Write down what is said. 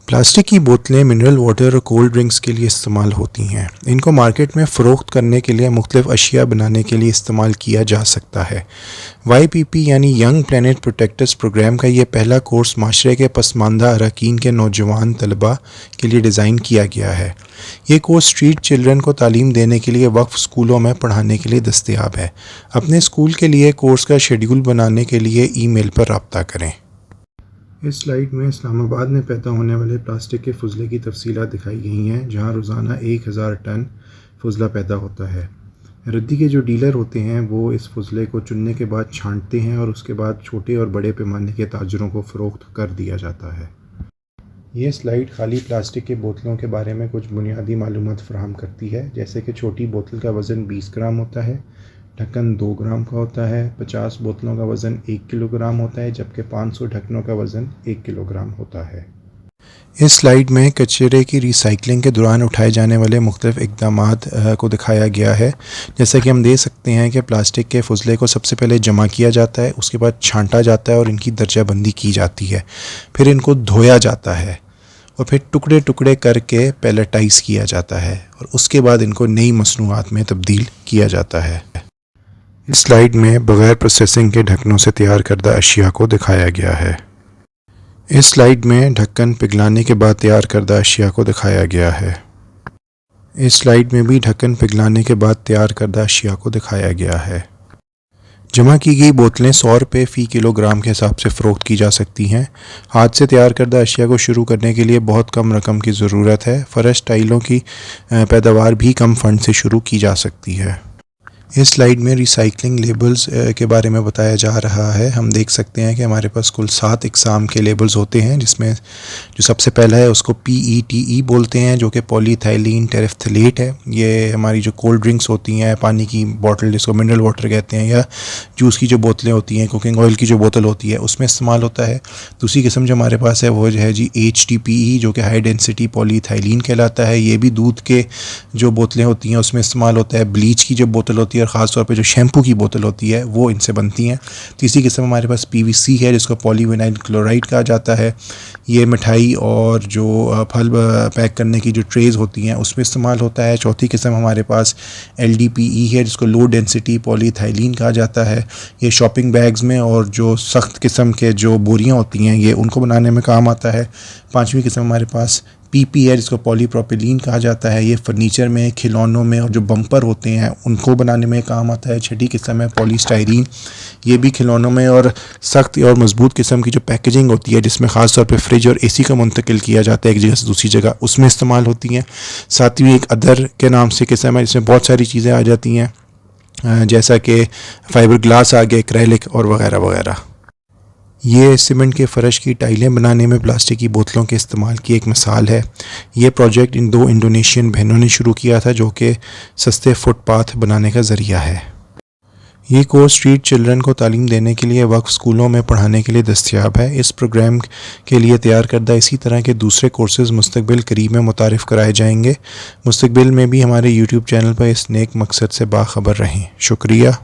Plastic की बोतलें mineral water और कोल्ड ड्रिंक्स के लिए इस्तेमाल होती हैं। इनको मार्केट में फ़रोख्त करने के लिए मुख्तलिफ़ अशिया बनाने के लिए इस्तेमाल किया जा सकता है। YPP यानी यंग प्लैनेट प्रोटेक्टर्स प्रोग्राम का ये पहला कोर्स माशरे के पसमानदा अरकान के नौजवान तलबा के लिए डिज़ाइन किया गया है। ये कोर्स स्ट्रीट चिल्ड्रन को तालीम देने के लिए वक्फ स्कूलों में पढ़ाने के लिए दस्तयाब है। अपने स्कूल के लिए कोर्स का शेड्यूल बनाने के लिए ईमेल पर रब्ता करें। इस स्लाइड में इस्लामाबाद में पैदा होने वाले प्लास्टिक के फजले की तफसीलात दिखाई गई हैं, जहां रोज़ाना 1000 टन फजला पैदा होता है। रद्दी के जो डीलर होते हैं वो इस फजले को चुनने के बाद छांटते हैं और उसके बाद छोटे और बड़े पैमाने के ताजरों को फ़रोख्त कर दिया जाता है। ये स्लाइड खाली प्लास्टिक के बोतलों के बारे में कुछ बुनियादी मालूमात फराहम करती है, जैसे कि छोटी बोतल का वज़न 20 ग्राम होता है, ढक्कन 2 ग्राम का होता है, 50 बोतलों का वज़न 1 किलोग्राम होता है, जबकि 500 ढक्कनों का वज़न 1 किलोग्राम होता है। इस स्लाइड में कचरे की रिसाइकलिंग के दौरान उठाए जाने वाले मुख्तलिफ़ इक़दामात को दिखाया गया है। जैसा कि हम देख सकते हैं कि प्लास्टिक के फजले को सबसे पहले जमा किया जाता है, उसके बाद छांटा जाता है और इनकी दर्जाबंदी की जाती है। फिर इनको धोया जाता है और फिर टुकड़े टुकड़े करके पैलेटाइज़ किया जाता है और उसके बाद इनको नई मसनूआत में तब्दील किया जाता है। इस स्लाइड में बग़ैर प्रोसेसिंग के ढक्कनों से तैयार करदा अशिया को दिखाया गया है। इस स्लाइड में ढक्कन पिघलाने के बाद तैयार करदा अशिया को दिखाया गया है। इस स्लाइड में भी ढक्कन पिघलाने के बाद तैयार करदा अशिया को दिखाया गया है। जमा की गई बोतलें 100 रुपये फ़ी किलोग्राम के हिसाब से फ़रोख्त की जा सकती हैं। हाथ से तैयार करदा अशिया को शुरू करने के लिए बहुत कम रकम की ज़रूरत है। फ़र्श टाइलों की पैदावार भी कम फंड से शुरू की जा सकती है। इस स्लाइड में रिसाइकलिंग लेबल्स के बारे में बताया जा रहा है। हम देख सकते हैं कि हमारे पास कुल 7 इकसाम के लेबल्स होते हैं, जिसमें जो सबसे पहला है उसको PETE बोलते हैं, जो कि पॉलीइथाइलीन टेरेफ्थलेट है। ये हमारी जो कोल्ड ड्रिंक्स होती हैं, पानी की बोतल जिसको मिनरल वाटर कहते हैं, या जूस की जो बोतलें होती हैं, कुकिंग ऑयल की जो बोतल होती है, उसमें इस्तेमाल होता है। दूसरी किस्म जो हमारे पास है वो जो है जी HDPE, जो कि हाई डेंसिटी पॉलीइथाइलीन कहलाता है। ये भी दूध के जो बोतलें होती हैं उसमें इस्तेमाल होता है। ब्लीच की जो बोतल होती है, ख़ास तौर पे जो शैम्पू की बोतल होती है, वो इनसे बनती हैं। तीसरी किस्म हमारे पास PVC है, जिसको पॉलीविनाइल क्लोराइड कहा जाता है। ये मिठाई और जो फल पैक करने की जो ट्रेज़ होती हैं उसमें इस्तेमाल होता है। चौथी किस्म हमारे पास LDPE है, जिसको लो डेंसिटी पॉलीइथाइलीन कहा जाता है। ये शॉपिंग बैग्स में और जो सख्त किस्म के जो बोरियाँ होती हैं, ये उनको बनाने में काम आता है। पाँचवीं किस्म हमारे पास PP है, जिसको पॉलीप्रोपिलीन कहा जाता है। ये फर्नीचर में, खिलौनों में और जो बम्पर होते हैं उनको बनाने में काम आता है। छठी किस्म है पॉलीस्टाइरीन। ये भी खिलौनों में और सख्त और मजबूत किस्म की जो पैकेजिंग होती है, जिसमें ख़ास तौर पे फ्रिज और AC का मुंतकिल किया जाता है एक जगह से दूसरी जगह, उसमें इस्तेमाल होती हैं। सातवीं एक अदर के नाम से किस्म है, जिसमें बहुत सारी चीज़ें आ जाती हैं, जैसा कि फाइबर ग्लास आ गया, एक्रेलिक और वगैरह वगैरह। ये सीमेंट के फ़र्श की टाइलें बनाने में प्लास्टिक की बोतलों के इस्तेमाल की एक मिसाल है। ये प्रोजेक्ट इन 2 इंडोनेशियन बहनों ने शुरू किया था, जो कि सस्ते फुटपाथ बनाने का ज़रिया है। ये कोर्स स्ट्रीट चिल्ड्रन को तालीम देने के लिए वक्फ स्कूलों में पढ़ाने के लिए दस्तयाब है। इस प्रोग्राम के लिए तैयार करदा इसी तरह के दूसरे कोर्सेज़ मुस्तक़बिल करीब में मुतारिफ़ कराए जाएंगे। मुस्तक़बिल में भी हमारे YouTube चैनल पर इस नेक मकसद से बाखबर रहें। शुक्रिया।